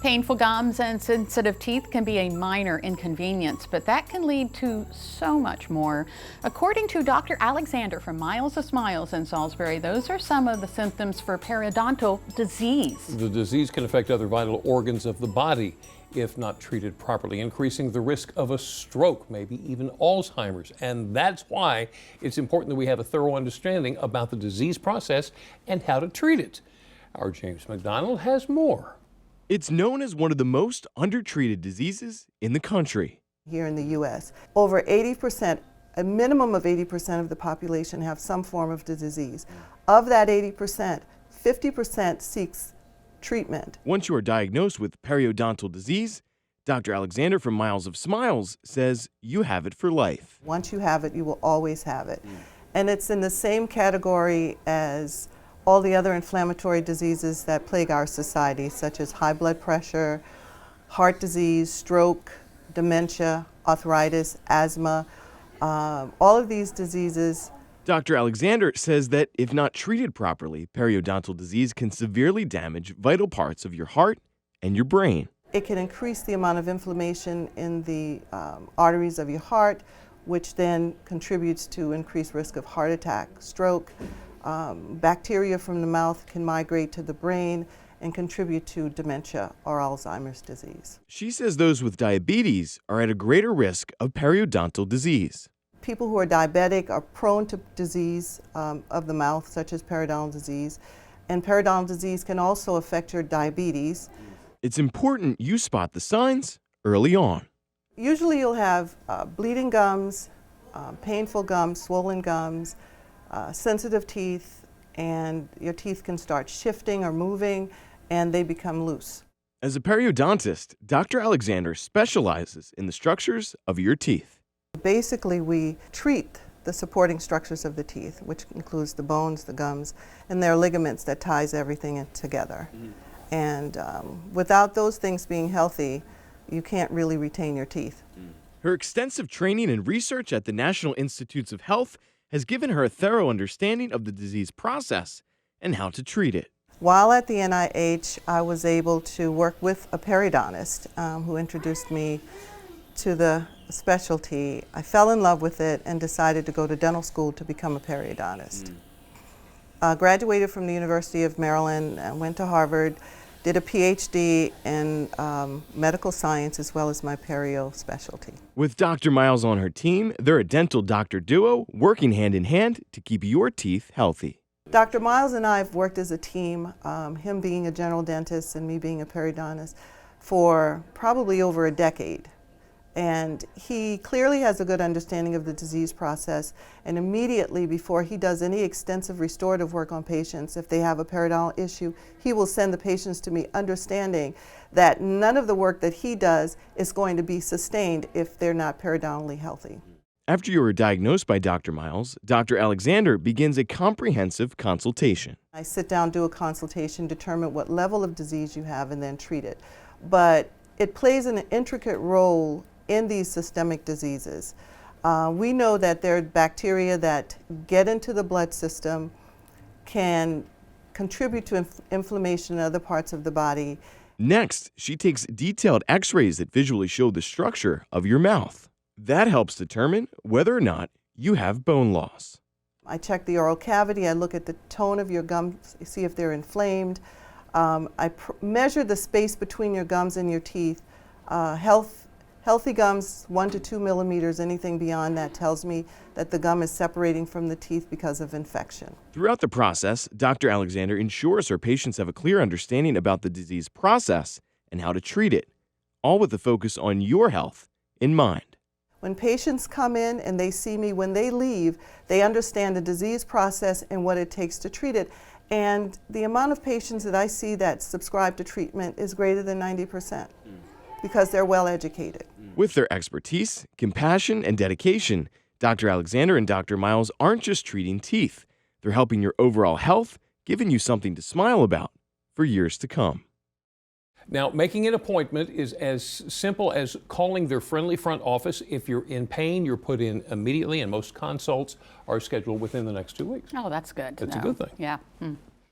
Painful gums and sensitive teeth can be a minor inconvenience, but that can lead to so much more. According to Dr. Alexander from Miles of Smiles in Salisbury, those are some of the symptoms for periodontal disease. The disease can affect other vital organs of the body if not treated properly, increasing the risk of a stroke, maybe even Alzheimer's. And that's why it's important that we have a thorough understanding about the disease process and how to treat it. Our James McDonald has more. It's known as one of the most undertreated diseases in the country. Here in the U.S., over 80%, a minimum of 80% of the population have some form of the disease. Of that 80%, 50% seeks treatment. Once you are diagnosed with periodontal disease, Dr. Alexander from Miles of Smiles says you have it for life. Once you have it, you will always have it. And it's in the same category as all the other inflammatory diseases that plague our society, such as high blood pressure, heart disease, stroke, dementia, arthritis, asthma, all of these diseases. Dr. Alexander says that if not treated properly, periodontal disease can severely damage vital parts of your heart and your brain. It can increase the amount of inflammation in the arteries of your heart, which then contributes to increased risk of heart attack, stroke. Bacteria from the mouth can migrate to the brain and contribute to dementia or Alzheimer's disease. She says those with diabetes are at a greater risk of periodontal disease. People who are diabetic are prone to disease of the mouth, such as periodontal disease, and periodontal disease can also affect your diabetes. It's important you spot the signs early on. Usually you'll have bleeding gums, painful gums, swollen gums, sensitive teeth, and your teeth can start shifting or moving, and they become loose. As a periodontist, Dr. Alexander specializes in the structures of your teeth. Basically, we treat the supporting structures of the teeth, which includes the bones, the gums, and there are ligaments that ties everything together. And without those things being healthy, you can't really retain your teeth. Her extensive training and research at the National Institutes of Health has given her a thorough understanding of the disease process and how to treat it. While at the NIH, I was able to work with a periodontist who introduced me to the specialty. I fell in love with it and decided to go to dental school to become a periodontist. Graduated from the University of Maryland and went to Harvard, did a PhD in medical science as well as my perio specialty. With Dr. Miles on her team, they're a dental doctor duo working hand in hand to keep your teeth healthy. Dr. Miles and I have worked as a team, him being a general dentist and me being a periodontist, for probably over a decade. And he clearly has a good understanding of the disease process, and immediately before he does any extensive restorative work on patients, if they have a periodontal issue, he will send the patients to me understanding that none of the work that he does is going to be sustained if they're not periodontally healthy. After you are diagnosed by Dr. Miles, Dr. Alexander begins a comprehensive consultation. I sit down, do a consultation, determine what level of disease you have, and then treat it. But it plays an intricate role in these systemic diseases. We know that there are bacteria that get into the blood system, can contribute to inflammation in other parts of the body. Next, she takes detailed x-rays that visually show the structure of your mouth. That helps determine whether or not you have bone loss. I check the oral cavity, I look at the tone of your gums, see if they're inflamed. I measure the space between your gums and your teeth. Healthy gums, 1 to 2 millimeters, anything beyond that tells me that the gum is separating from the teeth because of infection. Throughout the process, Dr. Alexander ensures her patients have a clear understanding about the disease process and how to treat it, all with the focus on your health in mind. When patients come in and they see me, when they leave, they understand the disease process and what it takes to treat it. And the amount of patients that I see that subscribe to treatment is greater than 90%. Because they're well educated. With their expertise, compassion, and dedication, Dr. Alexander and Dr. Miles aren't just treating teeth. They're helping your overall health, giving you something to smile about for years to come. Now, making an appointment is as simple as calling their friendly front office. If you're in pain, you're put in immediately, and most consults are scheduled within the next 2 weeks. Oh, that's good to That's know. a good thing. Yeah.